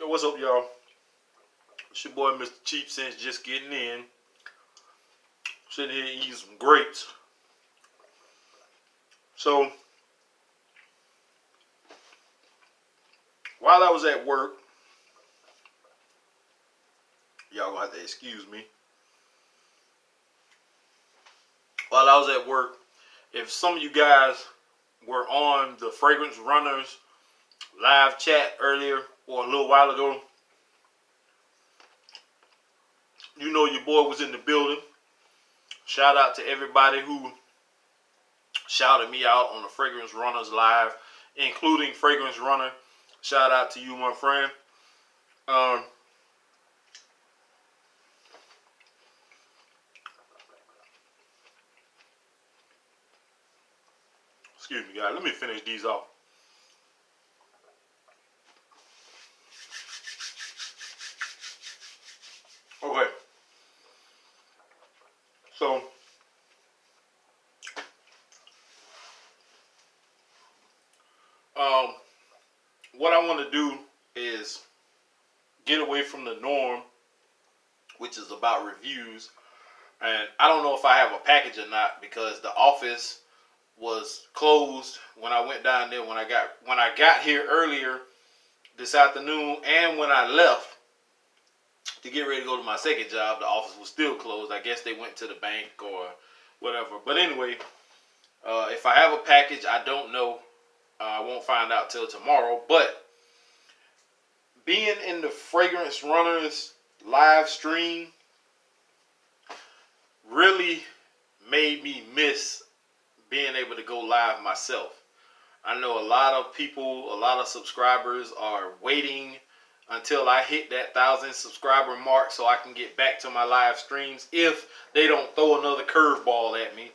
Yo, what's up, y'all? It's your boy, Mr. Cheap Sense, just getting in. Sitting here eating some grapes. So, while I was at work, y'all gonna have to excuse me. While I was at work, if some of you guys were on the Fragrance Runners live chat earlier or a little while ago, you know your boy was in the building. Shout out to everybody who shouted me out on the Fragrance Runners live, including Fragrance Runner. Shout out to you, my friend. Excuse me, guys. Let me finish these off. Okay. So, what I want to do is get away from the norm, which is about reviews. And I don't know if I have a package or not because the office was closed when I went down there when I got here earlier this afternoon, and when I left to get ready to go to my second job, the office was still closed. I guess they went to the bank or whatever. But anyway, if I have a package, I don't know. I won't find out till tomorrow. But being in the Fragrance Runners live stream really made me miss being able to go live myself. I know a lot of people, a lot of subscribers are waiting until I hit that 1,000 subscriber mark so I can get back to my live streams if they don't throw another curveball at me.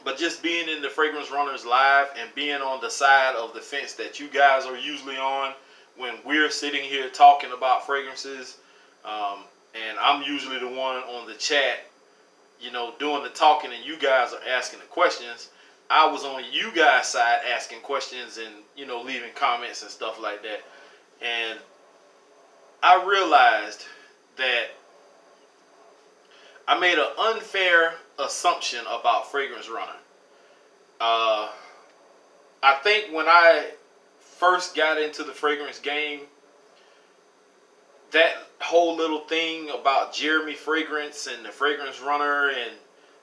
But just being in the Fragrance Runners live and being on the side of the fence that you guys are usually on when we're sitting here talking about fragrances, and I'm usually the one on the chat, you know, doing the talking and you guys are asking the questions. I was on you guys' side asking questions and, you know, leaving comments and stuff like that. And I realized that I made an unfair assumption about Fragrance Runner. I think when I first got into the fragrance game, that whole little thing about Jeremy Fragrance and the Fragrance Runner and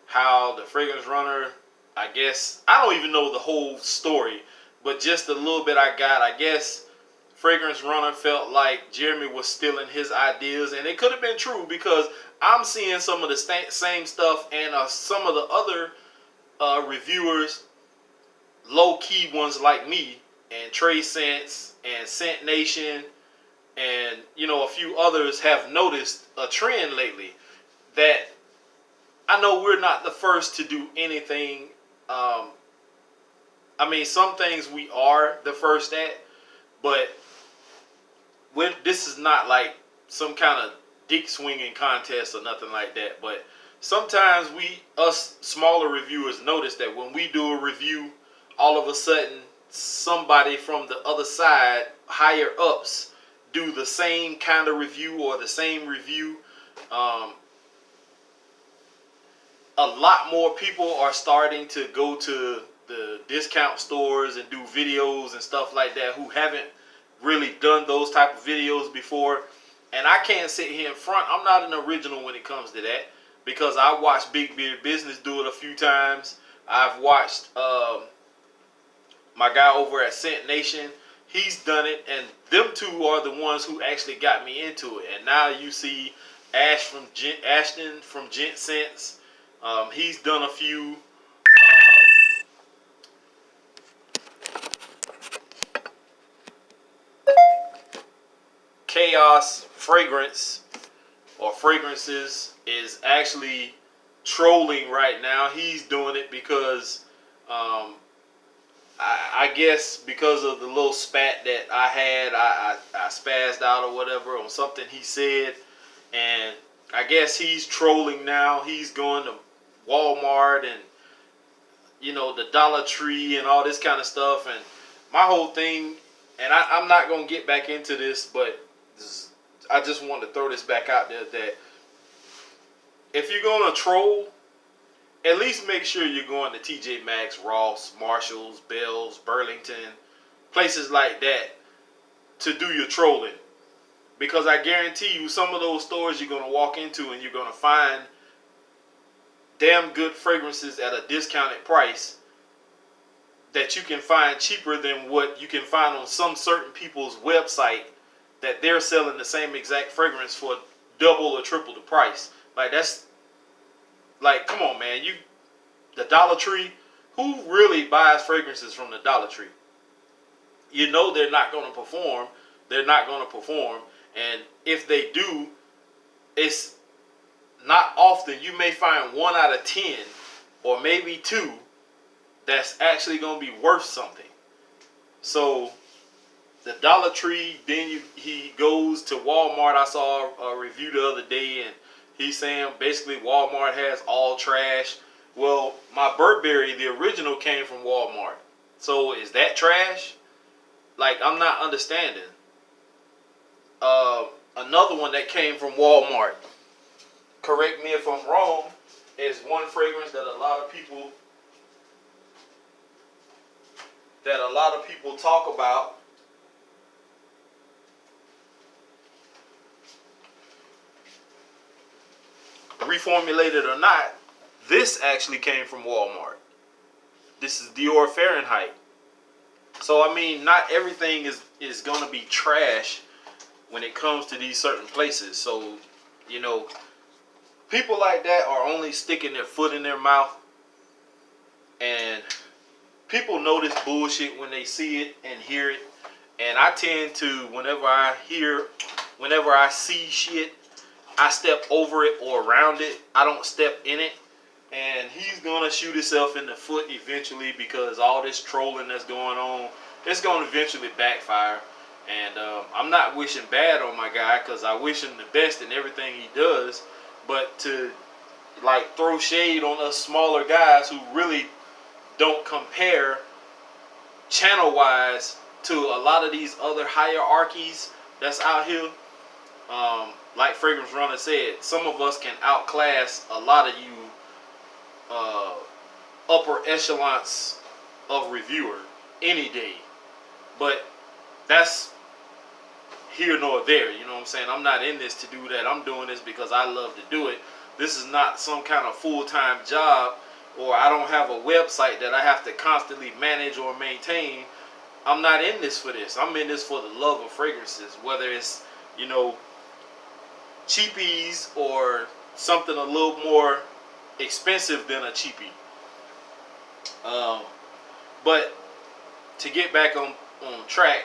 how the Fragrance Runner, I guess, I don't even know the whole story, but just a little bit I got, I guess Fragrance Runner felt like Jeremy was stealing his ideas, and it could have been true because I'm seeing some of the same stuff, and some of the other reviewers, low-key ones like me, and Trey Scents, and Scent Nation, and, you know, a few others have noticed a trend lately that I know we're not the first to do anything. I mean, some things we are the first at, but this is not like some kind of dick swinging contest or nothing like that. But sometimes us smaller reviewers notice that when we do a review, all of a sudden somebody from the other side, higher ups, do the same kind of review or the same review. A lot more people are starting to go to the discount stores and do videos and stuff like that who haven't really done those type of videos before. And I can't sit here in front. I'm not an original when it comes to that because I watched Big Beard Business do it a few times. I've watched my guy over at Scent Nation. He's done it, and them two are the ones who actually got me into it. And now you see Ashton from Gent Scents. He's done a few. Chaos Fragrance or Fragrances is actually trolling right now. He's doing it because I guess because of the little spat that I had, I spazzed out or whatever on something he said, and I guess he's trolling now. He's going to Walmart and, you know, the Dollar Tree and all this kind of stuff. And my whole thing and I'm not gonna get back into this, but I just want to throw this back out there that if you're gonna troll, at least make sure you're going to TJ Maxx, Ross, Marshalls, Bells, Burlington, places like that to do your trolling. Because I guarantee you, some of those stores you're gonna walk into and you're gonna find damn good fragrances at a discounted price that you can find cheaper than what you can find on some certain people's website that they're selling the same exact fragrance for double or triple the price. Like, that's like, come on, man. The Dollar Tree, who really buys fragrances from the Dollar Tree? You know they're not going to perform. They're not going to perform. And if they do, it's not often. You may find 1 out of 10 or maybe 2 that's actually going to be worth something. So the Dollar Tree, then he goes to Walmart. I saw a review the other day, and he's saying basically Walmart has all trash. Well, my Burberry, the original, came from Walmart. So is that trash? Like, I'm not understanding. Another one that came from Walmart, correct me if I'm wrong, is one fragrance that a lot of people talk about. Reformulated or not, this actually came from Walmart. This is Dior Fahrenheit. So I mean, not everything is gonna be trash when it comes to these certain places. So, you know, people like that are only sticking their foot in their mouth, and people know this bullshit when they see it and hear it. And I tend to, whenever I see shit, I step over it or around it. I don't step in it. And he's gonna shoot himself in the foot eventually, because all this trolling that's going on, it's gonna eventually backfire. And I'm not wishing bad on my guy, because I wish him the best in everything he does. But to like throw shade on us smaller guys who really don't compare channel wise to a lot of these other hierarchies that's out here, like Fragrance Runner said, some of us can outclass a lot of you upper echelons of reviewer any day. But that's here nor there. You know what I'm saying? I'm not in this to do that. I'm doing this because I love to do it. This is not some kind of full-time job, or I don't have a website that I have to constantly manage or maintain. I'm not in this for this. I'm in this for the love of fragrances, whether it's, you know, cheapies or something a little more expensive than a cheapie. But to get back on track,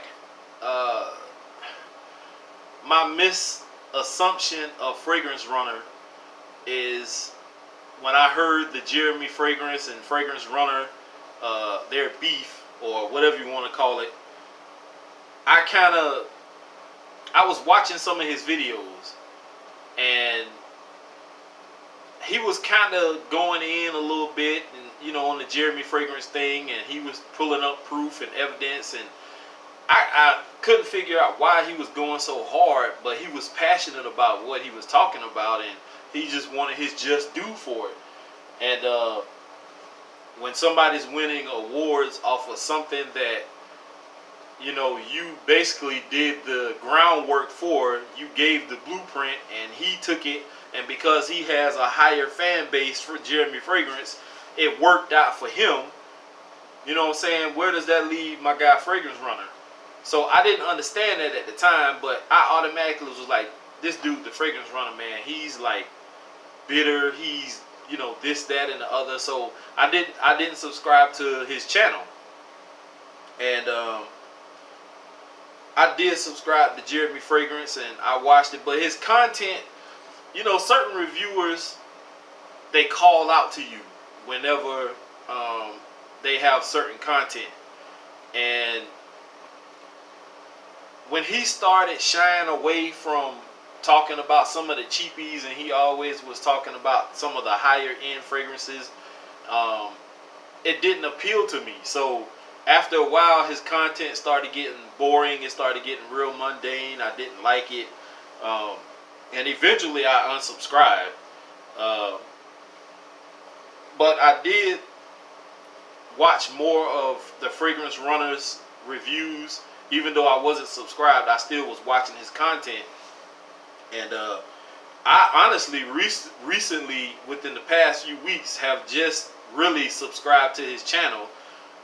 my misassumption of Fragrance Runner is when I heard the Jeremy Fragrance and Fragrance Runner, their beef, or whatever you want to call it, I was watching some of his videos, and he was kind of going in a little bit, and you know, on the Jeremy Fragrance thing, and he was pulling up proof and evidence, and I couldn't figure out why he was going so hard, but he was passionate about what he was talking about, and he just wanted his just due for it. And when somebody's winning awards off of something that, you know, you basically did the groundwork for, you gave the blueprint, and he took it, and because he has a higher fan base for Jeremy Fragrance, it worked out for him. You know what I'm saying? Where does that leave my guy Fragrance Runner? So I didn't understand that at the time, but I automatically was like, this dude, the Fragrance Runner, man, he's like bitter, he's, you know, this, that, and the other. So I didn't subscribe to his channel. And I did subscribe to Jeremy Fragrance, and I watched it. But his content, you know, certain reviewers, they call out to you whenever they have certain content. And when he started shying away from talking about some of the cheapies, and he always was talking about some of the higher end fragrances, it didn't appeal to me. So after a while, his content started getting boring. It started getting real mundane. I didn't like it. And eventually I unsubscribed. But I did watch more of the Fragrance Runners reviews. Even though I wasn't subscribed, I still was watching his content. And I honestly recently, within the past few weeks, have just really subscribed to his channel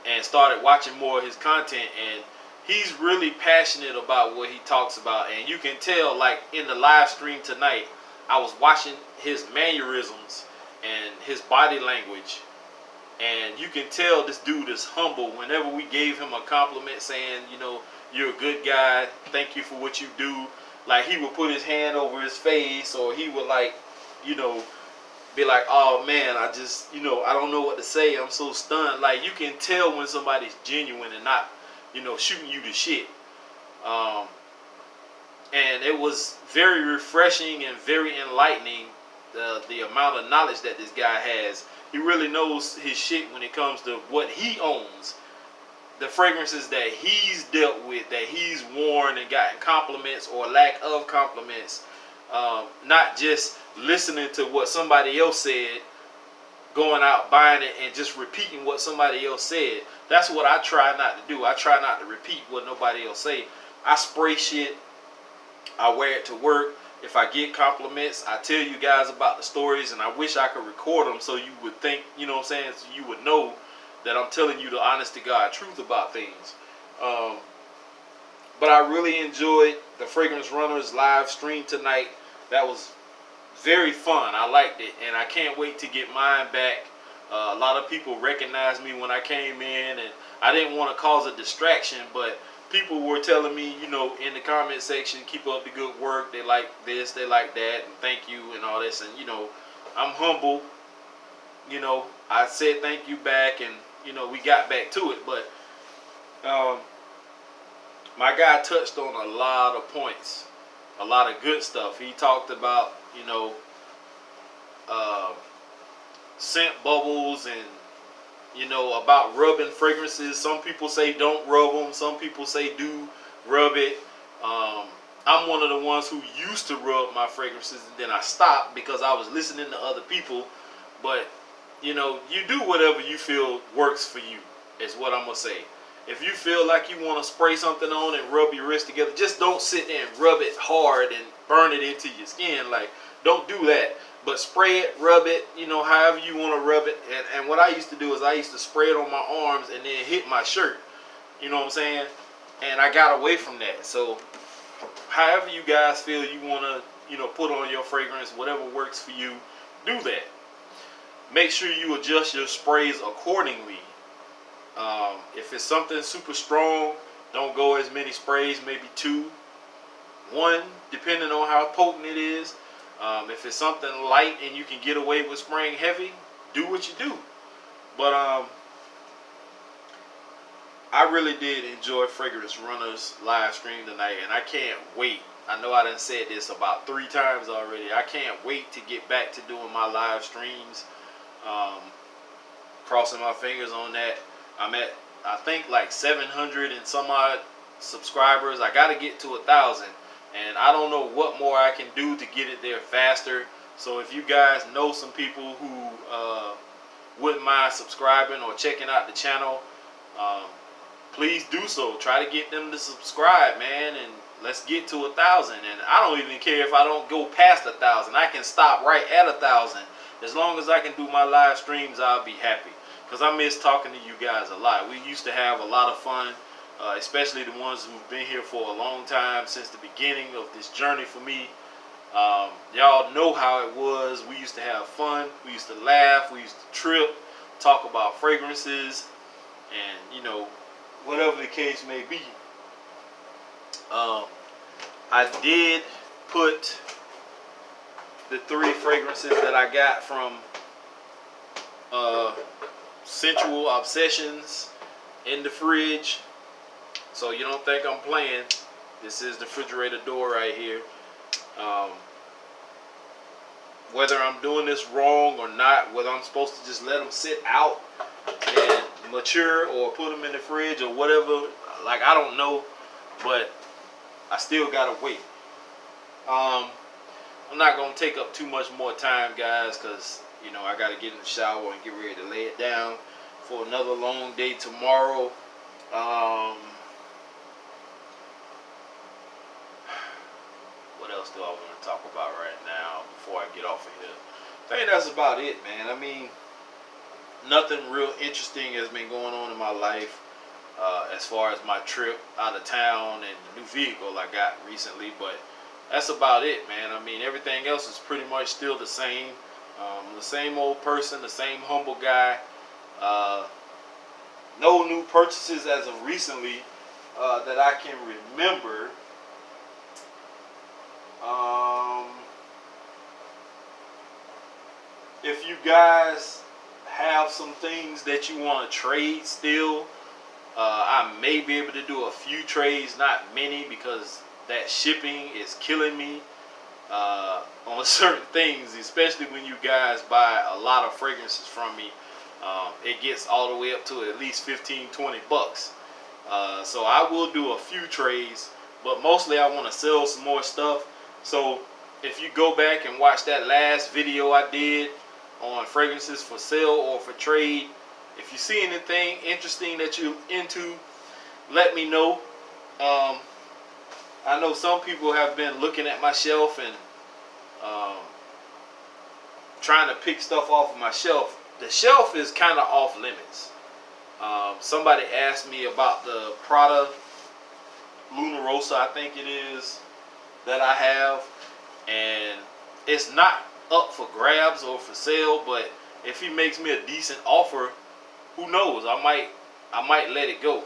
and started watching more of his content. And he's really passionate about what he talks about. And you can tell, like in the live stream tonight, I was watching his mannerisms and his body language. And you can tell this dude is humble. Whenever we gave him a compliment saying, you know, you're a good guy, thank you for what you do, like he would put his hand over his face, or he would, like, you know, be like, oh man, I just, you know, I don't know what to say, I'm so stunned. Like, you can tell when somebody's genuine and not, you know, shooting you to shit. And it was very refreshing and very enlightening, the amount of knowledge that this guy has. He really knows his shit when it comes to what he owns. The fragrances that he's dealt with, that he's worn and gotten compliments or lack of compliments. Not just listening to what somebody else said, going out buying it and just repeating what somebody else said. That's what I try not to do. I try not to repeat what nobody else say. I spray shit. I wear it to work. If I get compliments, I tell you guys about the stories, and I wish I could record them so you would think, you know what I'm saying, so you would know that I'm telling you the honest to God truth about things. But I really enjoyed the Fragrance Runners live stream tonight. That was very fun. I liked it, and I can't wait to get mine back. A lot of people recognized me when I came in, and I didn't want to cause a distraction, but people were telling me, you know, in the comment section, keep up the good work. They like this, they like that, and thank you and all this. And, you know, I'm humble. You know, I said thank you back, and, you know, we got back to it. But my guy touched on a lot of points, a lot of good stuff. He talked about, you know, scent bubbles, and, you know, about rubbing fragrances. Some people say don't rub them. Some people say do rub it. I'm one of the ones who used to rub my fragrances, and then I stopped because I was listening to other people. But, you know, you do whatever you feel works for you, is what I'm going to say. If you feel like you want to spray something on and rub your wrist together, just don't sit there and rub it hard and burn it into your skin. Like, don't do that. But spray it, rub it, you know, however you want to rub it. And what I used to do is I used to spray it on my arms and then hit my shirt. You know what I'm saying? And I got away from that. So, however you guys feel you want to, you know, put on your fragrance, whatever works for you, do that. Make sure you adjust your sprays accordingly. If it's something super strong, don't go as many sprays, maybe 2, 1, depending on how potent it is. If it's something light and you can get away with spraying heavy, do what you do. But I really did enjoy Fragrance Runners live stream tonight, and I can't wait. I know I done said this about 3 times already. I can't wait to get back to doing my live streams. Crossing my fingers on that. I'm at, I think, like 700 and some odd subscribers. I got to get to 1,000. And I don't know what more I can do to get it there faster. So if you guys know some people who wouldn't mind subscribing or checking out the channel, please do so. Try to get them to subscribe, man, and let's get to 1,000. And I don't even care if I don't go past 1,000. I can stop right at 1,000. As long as I can do my live streams, I'll be happy. Because I miss talking to you guys a lot. We used to have a lot of fun. Especially the ones who've been here for a long time, since the beginning of this journey for me. Y'all know how it was. We used to have fun. We used to laugh. We used to trip, talk about fragrances, and, you know, whatever the case may be. I did put the 3 fragrances that I got from Sensual Obsessions in the fridge. So you don't think I'm playing. This is the refrigerator door right here. Whether I'm doing this wrong or not, whether I'm supposed to just let them sit out and mature or put them in the fridge or whatever. Like, I don't know, but I still gotta wait. I'm not gonna take up too much more time, guys, because you know I gotta get in the shower and get ready to lay it down for another long day tomorrow. What else do I want to talk about right now before I get off of here? I think that's about it, man. I mean, nothing real interesting has been going on in my life as far as my trip out of town and the new vehicle I got recently, but that's about it, man. I mean, everything else is pretty much still the same. The same old person, the same humble guy. No new purchases as of recently that I can remember. If you guys have some things that you want to trade still, I may be able to do a few trades, not many, because that shipping is killing me on certain things, especially when you guys buy a lot of fragrances from me. It gets all the way up to at least 15-20 bucks. So I will do a few trades, but mostly I want to sell some more stuff. So if you go back and watch that last video I did on fragrances for sale or for trade, if you see anything interesting that you're into, let me know. I know some people have been looking at my shelf and trying to pick stuff off of my shelf. The shelf is kind of off limits. Somebody asked me about the Prada Luna Rosa, I think it is, that I have, and it's not up for grabs or for sale, but if he makes me a decent offer, who knows, I might let it go.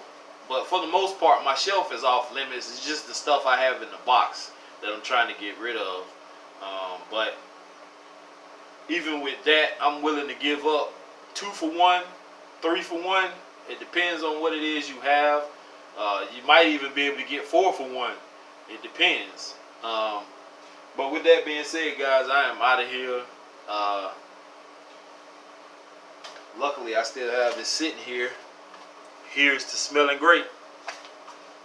But for the most part, my shelf is off limits. It's just the stuff I have in the box that I'm trying to get rid of. But even with that, I'm willing to give up 2 for 1, 3 for 1. It depends on what it is you have. You might even be able to get 4 for 1. It depends. But with that being said, guys, I am out of here. Luckily, I still have this sitting here. Here's to smelling great.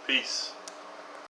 Peace.